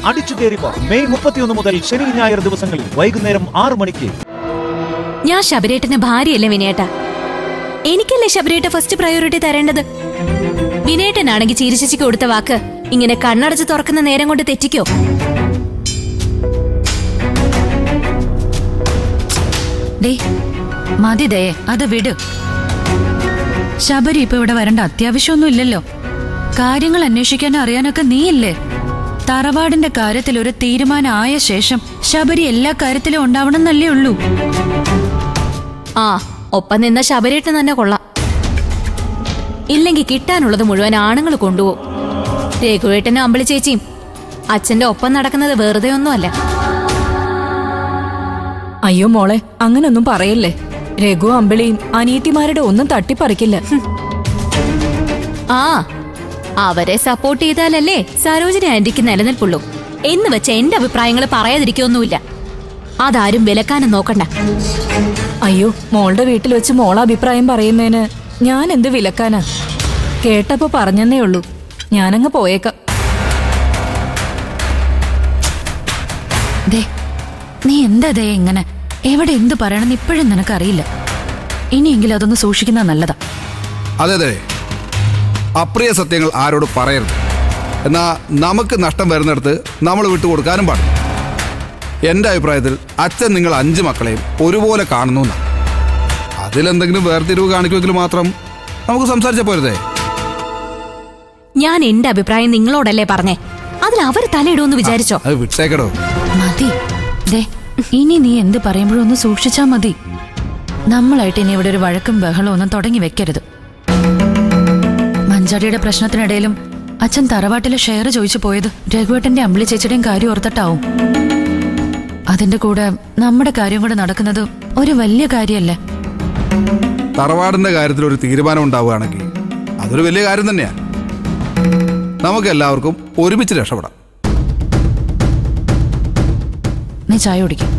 അടിച്ചുകേറിപ്പോ May 31 മുതൽ ശനി ഞായർ ദിവസങ്ങളിൽ വൈകുന്നേരം 6 മണിക്ക്. ഞാൻ ശബരേട്ടന്റെ ഭാര്യയല്ലേ വിനയേട്ട, എനിക്കല്ലേ ശബരേട്ട ഫസ്റ്റ് പ്രയോറിറ്റി തരേണ്ടത്. വിനയേട്ടനാണെങ്കിൽ ചിരിച്ചിക്ക് കൊടുത്ത വാക്ക് ഇങ്ങനെ കണ്ണടച്ച് തുറക്കുന്ന നേരം കൊണ്ട് തെറ്റിക്കോ? മതി ദയേ, അത് വിട്. ശബരി ഇപ്പൊ ഇവിടെ വരേണ്ട അത്യാവശ്യമൊന്നും ഇല്ലല്ലോ. കാര്യങ്ങൾ അന്വേഷിക്കാനും അറിയാനൊക്കെ നീയില്ലേ. തറവാടിന്റെ കാര്യത്തിൽ ഒരു തീരുമാനം ആയ ശേഷം ശബരി എല്ലാ കാര്യത്തിലും ഉണ്ടാവണമെന്നല്ലേ ഉള്ളൂ. ആ, ഒപ്പം നിന്ന ശബരേട്ടൻ തന്നെ കൊള്ളാം. ഇല്ലെങ്കിൽ കിട്ടാനുള്ളത് മുഴുവൻ ആണുങ്ങൾ കൊണ്ടുപോകും. രഘുവേട്ടനും അമ്പിളി ചേച്ചിയും അച്ഛന്റെ ഒപ്പം നടക്കുന്നത് വെറുതെ ഒന്നുമല്ല. അയ്യോ മോളെ, അങ്ങനൊന്നും പറയല്ലേ. രഘു അമ്പിളിയും അനിയത്തിമാരുടെ ഒന്നും തട്ടിപ്പറിക്കില്ല. ആ, അവരെ സപ്പോർട്ട് ചെയ്താലല്ലേ സരോജിനി ആന്റിക്ക് നിലനിൽപ്പുള്ളൂ എന്ന് വെച്ച എന്റെ അഭിപ്രായങ്ങൾ പറയാതിരിക്കൊന്നുമില്ല. അതാരും വിലക്കാനും നോക്കണ്ട. അയ്യോ, മോളുടെ വീട്ടിൽ വെച്ച് മോളെ അഭിപ്രായം പറയുന്നതിന് ഞാൻ എന്ത് വിലക്കാനാ? കേട്ടപ്പോ പറഞ്ഞെന്നേ ഉള്ളൂ. ഞാനങ്ങ് പോയേക്കാം. നീ എന്താ ദേ ഇങ്ങനെ? എവിടെ എന്ത് പറയണമെന്ന് ഇപ്പോഴും നിനക്കറിയില്ല. ഇനിയെങ്കിലും അതൊന്ന് സൂക്ഷിക്കുന്ന നല്ലതാ. അതെ, അപ്രിയ സത്യങ്ങൾ ആരോട് പറയരുത്. എന്നാ നമുക്ക് നഷ്ടം വരുന്നിടത്ത് നമ്മൾ വിട്ടുകൊടുക്കാനും പാടില്ല. എൻ്റെ അഭിപ്രായത്തിൽ അച്ഛൻ നിങ്ങൾ 5 മക്കളെയും ഒരുപോലെ കാണുന്നു എന്നാ. അതിലെന്തെങ്കിലും വേർതിരിവ് കാണിക്കുമെങ്കിൽ മാത്രം നമുക്ക് സംസാരിച്ച പോരുതേ. ഞാൻ എന്റെ അഭിപ്രായം നിങ്ങളോടല്ലേ പറഞ്ഞേ, അതിൽ അവര് തലയിടുമെന്ന് വിചാരിച്ചോ? അത് വിട്ടേക്കടോ. മതി ദേ, ഇനി നീ എന്ത് പറയുമ്പോഴും ഒന്ന് സൂക്ഷിച്ചാ മതി. നമ്മളായിട്ട് ഇനി ഇവിടെ ഒരു വഴക്കും ബഹളവും ഒന്നും തുടങ്ങി വെക്കരുത്. മഞ്ചാടിയുടെ പ്രശ്നത്തിനിടയിലും അച്ഛൻ തറവാട്ടിലെ ഷെയർ ചോദിച്ചു പോയത് രഘുവേട്ടന്റെ അമ്പിളി ചേച്ചിയുടെയും കാര്യം ഓർത്തിട്ടാവും. അതിന്റെ കൂടെ നമ്മുടെ കാര്യം കൂടെ നടക്കുന്നത് ഒരു വലിയ കാര്യമല്ലേ. തറവാടിന്റെ കാര്യത്തിൽ ഒരു തീരുമാനം ഉണ്ടാവുകയാണെങ്കിൽ അതൊരു വലിയ കാര്യം തന്നെയാണ്. നമുക്ക് എല്ലാവർക്കും ഒരുമിച്ച് രക്ഷപ്പെടാം. നീ ചായ കുടിക്കും.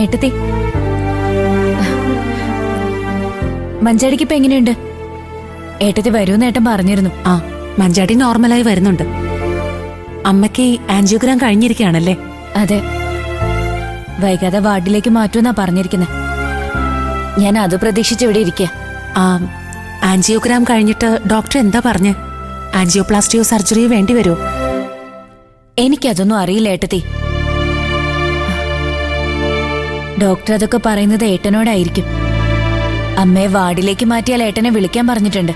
ഏട്ടത്തി, മഞ്ചാടിക്ക് ഇപ്പൊ എങ്ങനെയുണ്ട്? ഏട്ടത്തി വരൂന്ന് ഏട്ടൻ പറഞ്ഞിരുന്നു. ആ, മഞ്ചാടി നോർമലായി വരുന്നുണ്ട്. അമ്മയ്ക്ക് ആൻജിയോഗ്രാം കഴിഞ്ഞിരിക്കുകയാണല്ലേ? അതെ, വൈകാതെ വാർഡിലേക്ക് മാറ്റൂന്നാ പറഞ്ഞിരിക്കുന്നത്. ഞാൻ അത് പ്രതീക്ഷിച്ച് ഇവിടെ ഇരിക്കുക. ആ, ആൻജിയോഗ്രാം കഴിഞ്ഞിട്ട് ഡോക്ടർ എന്താ പറഞ്ഞ്? ആൻജിയോപ്ലാസ്റ്റിയോ സർജറിയോ വേണ്ടി വരുമോ? എനിക്കതൊന്നും അറിയില്ല ഏട്ടത്തി. ഡോക്ടർ അതൊക്കെ പറയുന്നത് ഏട്ടനോടായിരിക്കും. അമ്മയെ വാർഡിലേക്ക് മാറ്റിയാൽ ഏട്ടനെ വിളിക്കാൻ പറഞ്ഞിട്ടുണ്ട്.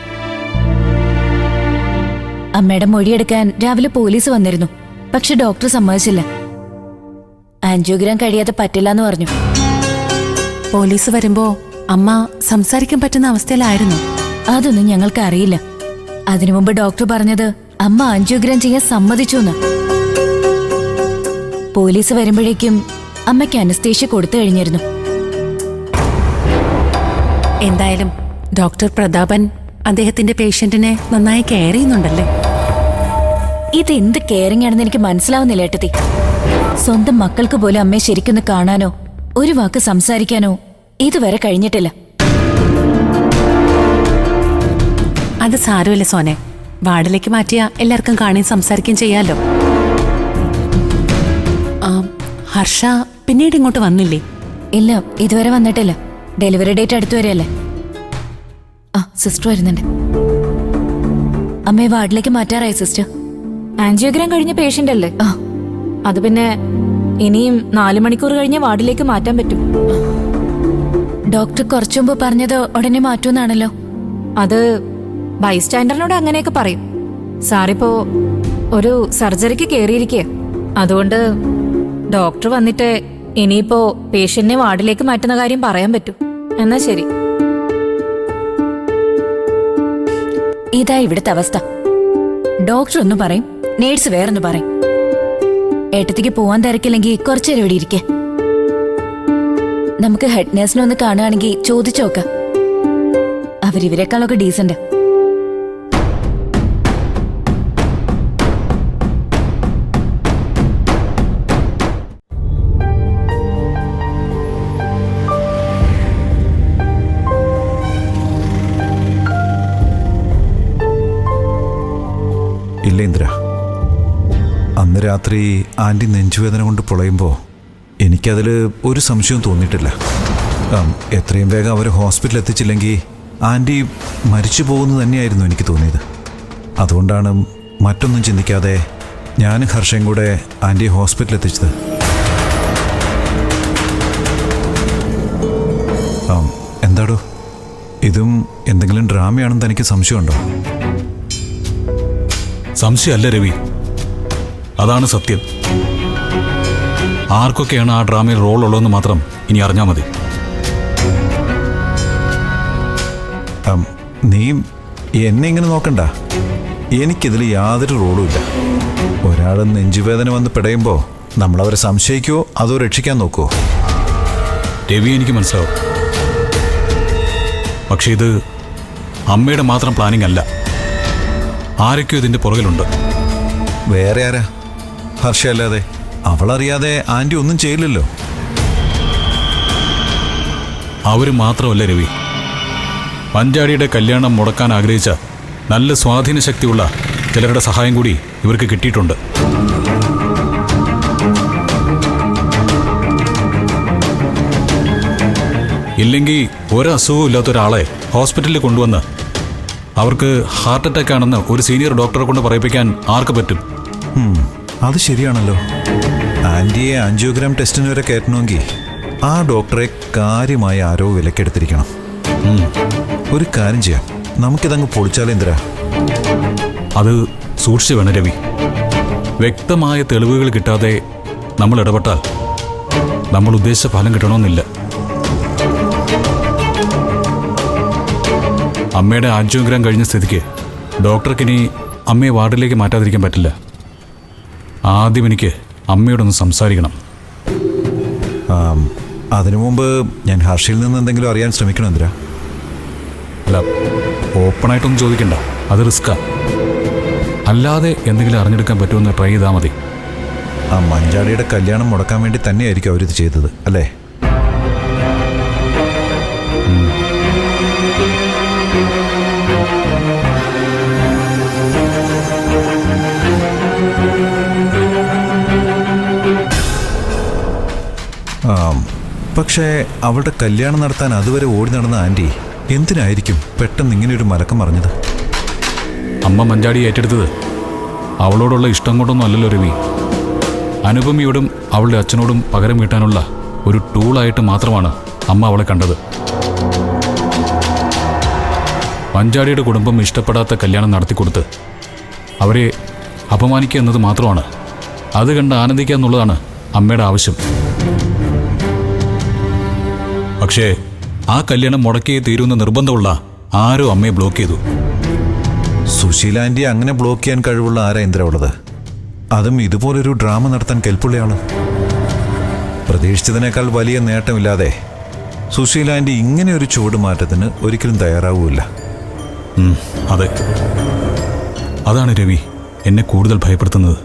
അമ്മയുടെ മൊഴിയെടുക്കാൻ രാവിലെ പോലീസ് വന്നിരുന്നു. പക്ഷെ ഡോക്ടർ സമ്മതിച്ചില്ല. ആൻജിയോഗ്രാം കഴിയാതെ പറ്റില്ല എന്ന് പറഞ്ഞു. പോലീസ് വരുമ്പോ അമ്മ സംസാരിക്കാൻ പറ്റുന്ന അവസ്ഥയിലായിരുന്നു? അതൊന്നും ഞങ്ങൾക്ക് അറിയില്ല. അതിനു മുമ്പ് ഡോക്ടർ പറഞ്ഞത് അമ്മ ആൻജിയോഗ്രാം ചെയ്യാൻ സമ്മതിച്ചു എന്ന്. പോലീസ് വരുമ്പോഴേക്കും അമ്മയ്ക്ക് അനസ്തേഷ്യ കൊടുത്തു കഴിഞ്ഞിരുന്നു. എന്തായാലും ഡോക്ടർ പ്രതാപൻ അദ്ദേഹത്തിന്റെ പേഷ്യന്റിനെ നന്നായി കെയർ ചെയ്യുന്നുണ്ടല്ലേ? ഇതെന്ത് കെയറിംഗ് ആണെന്ന് എനിക്ക് മനസ്സിലാവുന്നില്ല ഏട്ടത്തി. സ്വന്തം മക്കൾക്ക് പോലും അമ്മയെ ശരിക്കൊന്ന് കാണാനോ ഒരു വാക്ക് സംസാരിക്കാനോ ഇതുവരെ കഴിഞ്ഞിട്ടില്ല. അത് സാരമില്ല സോനെ, വാർഡിലേക്ക് മാറ്റിയ എല്ലാവർക്കും കാണുകയും സംസാരിക്കുകയും ചെയ്യാലോ. ഹർഷ പിന്നീട് ഇങ്ങോട്ട് വന്നില്ലേ? ഇല്ല, ഇതുവരെ വന്നിട്ടില്ല. ഡെലിവറി ഡേറ്റ് അടുത്തു വരെയല്ലേ. ആ, സിസ്റ്റർ വരുന്നുണ്ട്. അമ്മയെ വാർഡിലേക്ക് മാറ്റാറായി സിസ്റ്റർ. ആൻജിയോഗ്രാം കഴിഞ്ഞ പേഷ്യന്റ് അല്ലേ? അത് പിന്നെ ഇനിയും 4 മണിക്കൂർ കഴിഞ്ഞ് വാർഡിലേക്ക് മാറ്റാൻ പറ്റും. ഡോക്ടർ കുറച്ചു മുമ്പ് പറഞ്ഞത് ഉടനെ മാറ്റൂന്നാണല്ലോ. അത് ബൈസ്റ്റാൻഡറിനോട് അങ്ങനെയൊക്കെ പറയും. സാറിപ്പോ ഒരു സർജറിക്ക് കയറിയിരിക്കുക. അതുകൊണ്ട് ഡോക്ടർ വന്നിട്ട് ഇനിയിപ്പോ പേഷ്യന്റിനെ വാർഡിലേക്ക് മാറ്റുന്ന കാര്യം പറയാൻ പറ്റൂ. എന്നാ ശരി. ഇതാ ഇവിടുത്തെ അവസ്ഥ. ഡോക്ടർ ഒന്ന് പറയും, നേഴ്സ് വേറെന്ന് പറയും. ഏട്ടത്തിക്ക് പോവാൻ തിരക്കില്ലെങ്കിൽ കുറച്ചേരം ഇവിടെ ഇരിക്കെ. നമുക്ക് ഹെഡ് നേഴ്സിനെ ഒന്ന് കാണുകയാണെങ്കിൽ ചോദിച്ചോക്കാം. അവരിവരെക്കാളൊക്കെ ഡീസന്റ്. ഇല്ല ഇന്ദ്ര, അന്ന് രാത്രി ആൻറ്റി നെഞ്ചുവേദന കൊണ്ട് പൊളയുമ്പോൾ എനിക്കതിൽ ഒരു സംശയവും തോന്നിയിട്ടില്ല. എത്രയും വേഗം അവർ ഹോസ്പിറ്റലിൽ എത്തിച്ചില്ലെങ്കിൽ ആൻറ്റി മരിച്ചു പോകുന്നു തന്നെയായിരുന്നു എനിക്ക് തോന്നിയത്. അതുകൊണ്ടാണ് മറ്റൊന്നും ചിന്തിക്കാതെ ഞാനും ഹർഷയും കൂടെ ആൻറ്റിയെ ഹോസ്പിറ്റലിൽ എത്തിച്ചത്. എന്താടോ, ഇതും എന്തെങ്കിലും ഡ്രാമയാണെന്ന് തനിക്ക് സംശയമുണ്ടോ? സംശയമല്ല രവി, അതാണ് സത്യം. ആർക്കൊക്കെയാണ് ആ ഡ്രാമയിൽ റോൾ ഉള്ളതെന്ന് മാത്രം ഇനി അറിഞ്ഞാൽ മതി. നീ എന്നെ ഇങ്ങനെ നോക്കണ്ട. എനിക്കിതിൽ യാതൊരു റോളും ഇല്ല. ഒരാൾ നെഞ്ചുവേദന വന്ന് പിടയുമ്പോൾ നമ്മളവരെ സംശയിക്കുമോ അതോ രക്ഷിക്കാൻ നോക്കുമോ? രവി എനിക്ക് മനസ്സിലാവും. പക്ഷെ ഇത് അമ്മയുടെ മാത്രം പ്ലാനിങ് അല്ല. ആരൊക്കെയോ ഇതിന്റെ പുറകിലുണ്ട്. വേറെ ആരാ? ഹർഷ അല്ലാതെ. അവളറിയാതെ ആൻറ്റി ഒന്നും ചെയ്യില്ലല്ലോ. അവര് മാത്രമല്ല രവി, മഞ്ചാടിയുടെ കല്യാണം മുടക്കാൻ ആഗ്രഹിച്ച നല്ല സ്വാധീന ശക്തിയുള്ള ചിലരുടെ സഹായം കൂടി ഇവർക്ക് കിട്ടിയിട്ടുണ്ട്. ഇല്ലെങ്കിൽ ഒരസുഖവും ഇല്ലാത്ത ഒരാളെ ഹോസ്പിറ്റലിൽ കൊണ്ടുവന്ന് അവർക്ക് ഹാർട്ട് അറ്റാക്ക് ആണെന്ന് ഒരു സീനിയർ ഡോക്ടറെ കൊണ്ട് പറയിപ്പിക്കാൻ ആർക്ക് പറ്റും? അത് ശരിയാണല്ലോ. ആൻറ്റിയെ ആൻജിയോഗ്രാം ടെസ്റ്റിന് വരെ കയറ്റണമെങ്കിൽ ആ ഡോക്ടറെ കാര്യമായി ആരോ വിലക്കെടുത്തിരിക്കണം. ഒരു കാര്യം ചെയ്യാം, നമുക്കിതങ്ങ് പൊളിച്ചാലോ എന്തിനാ? അത് സൂക്ഷിച്ചു വേണം രവി. വ്യക്തമായ തെളിവുകൾ കിട്ടാതെ നമ്മൾ ഇടപെട്ടാൽ നമ്മൾ ഉദ്ദേശിച്ച ഫലം കിട്ടണമെന്നില്ല. അമ്മയുടെ ആൻജിയോഗ്രാം കഴിഞ്ഞ സ്ഥിതിക്ക് ഡോക്ടർക്കിനി അമ്മയെ വാർഡിലേക്ക് മാറ്റാതിരിക്കാൻ പറ്റില്ല. ആദ്യം എനിക്ക് അമ്മയോടൊന്ന് സംസാരിക്കണം. അതിനു മുമ്പ് ഞാൻ ഹർഷയിൽ നിന്ന് എന്തെങ്കിലും അറിയാൻ ശ്രമിക്കണം എന്തിനാ? അല്ല, ഓപ്പണായിട്ടൊന്നും ചോദിക്കണ്ട, അത് റിസ്ക്കാ. അല്ലാതെ എന്തെങ്കിലും അറിഞ്ഞെടുക്കാൻ പറ്റുമെന്ന് ട്രൈ ചെയ്താൽ മതി. ആ മഞ്ചാടിയുടെ കല്യാണം മുടക്കാൻ വേണ്ടി തന്നെയായിരിക്കും അവരിത് ചെയ്തത് അല്ലേ? പക്ഷേ അവളുടെ കല്യാണം നടത്താൻ അതുവരെ ഓടി നടന്ന ആൻറ്റി എന്തിനായിരിക്കും പെട്ടെന്ന് ഇങ്ങനെയൊരു മലക്കം പറഞ്ഞത്? അമ്മ മഞ്ചാടി ഏറ്റെടുത്തത് അവളോടുള്ള ഇഷ്ടം കൊണ്ടൊന്നും അല്ലല്ലോ രവി. അനുപമയോടും അവളുടെ അച്ഛനോടും പകരം വീട്ടാനുള്ള ഒരു ടൂളായിട്ട് മാത്രമാണ് അമ്മ അവളെ കണ്ടത്. മഞ്ചാടിയുടെ കുടുംബം ഇഷ്ടപ്പെടാത്ത കല്യാണം നടത്തിക്കൊടുത്ത് അവരെ അപമാനിക്കുക എന്നത് മാത്രമാണ്. അത് കണ്ട് ആനന്ദിക്കുക എന്നുള്ളതാണ് അമ്മയുടെ ആവശ്യം. പക്ഷേ ആ കല്യാണം മുടക്കിയേ തീരുമെന്ന് നിർബന്ധമുള്ള ആരോ അമ്മയെ ബ്ലോക്ക് ചെയ്തു. സുശീല ആൻറ്റി അങ്ങനെ ബ്ലോക്ക് ചെയ്യാൻ കഴിവുള്ള ആരാ ഇന്ദ്ര ഉള്ളത്? അതും ഇതുപോലൊരു ഡ്രാമ നടത്താൻ കെൽപ്പുള്ളയാള്. പ്രതീക്ഷിച്ചതിനേക്കാൾ വലിയ നേട്ടമില്ലാതെ സുശീല ആൻറ്റി ഇങ്ങനെ ഒരു ചുവട് മാറ്റത്തിന് ഒരിക്കലും തയ്യാറാവുകയില്ല. അതെ, അതാണ് രവി എന്നെ കൂടുതൽ ഭയപ്പെടുത്തുന്നത്.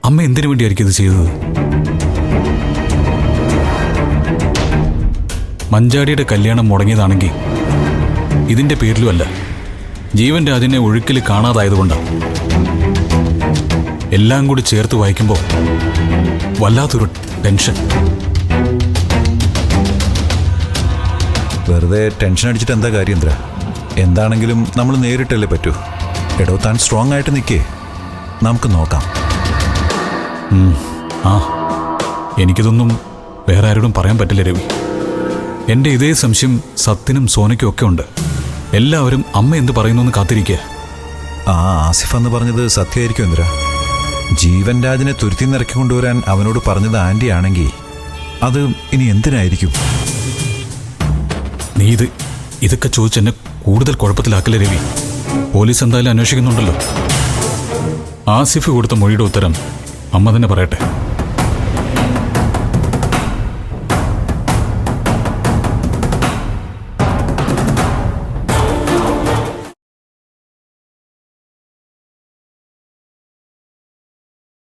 അമ്മ എന്തിനു വേണ്ടിയായിരിക്കും ഇത് ചെയ്തത്? മഞ്ചാടിയുടെ കല്യാണം മുടങ്ങിയതാണെങ്കിൽ ഇതിന്റെ പേരിലുമല്ല, ജീവൻ രാജിനെ ഒഴുക്കിൽ കാണാതായതുകൊണ്ടാണ്. എല്ലാം കൂടി ചേർത്ത് വായിക്കുമ്പോൾ വല്ലാത്തൊരു ടെൻഷൻ. വെറുതെ ടെൻഷൻ അടിച്ചിട്ട് എന്താ കാര്യം ഇന്ദ്ര? എന്താണെങ്കിലും നമ്മൾ നേരിട്ടല്ലേ പറ്റൂ. എടോ, താൻ സ്ട്രോങ് ആയിട്ട് നിൽക്കേ, നമുക്ക് നോക്കാം. എനിക്കിതൊന്നും വേറെ ആരോടും പറയാൻ പറ്റില്ല രവി. എൻ്റെ ഇതേ സംശയം സത്യനും സോനയ്ക്കും ഒക്കെ ഉണ്ട്. എല്ലാവരും അമ്മ എന്ത് പറയുന്നു എന്ന് കാത്തിരിക്കുക. ആസിഫ് എന്ന് പറഞ്ഞത് സത്യമായിരിക്കും ഇന്ദ്ര. ജീവൻ രാജിനെ തുരുത്തി നിറക്കി കൊണ്ടുവരാൻ അവനോട് പറഞ്ഞത് ആൻറ്റി ആണെങ്കിൽ അത് ഇനി എന്തിനായിരിക്കും? നീ ഇതൊക്കെ ചോദിച്ച് എന്നെ കൂടുതൽ കുഴപ്പത്തിലാക്കില്ല രവി. പോലീസ് എന്തായാലും അന്വേഷിക്കുന്നുണ്ടല്ലോ. ആസിഫ് കൊടുത്ത മൊഴിയുടെ ഉത്തരം അമ്മ തന്നെ പറയട്ടെ.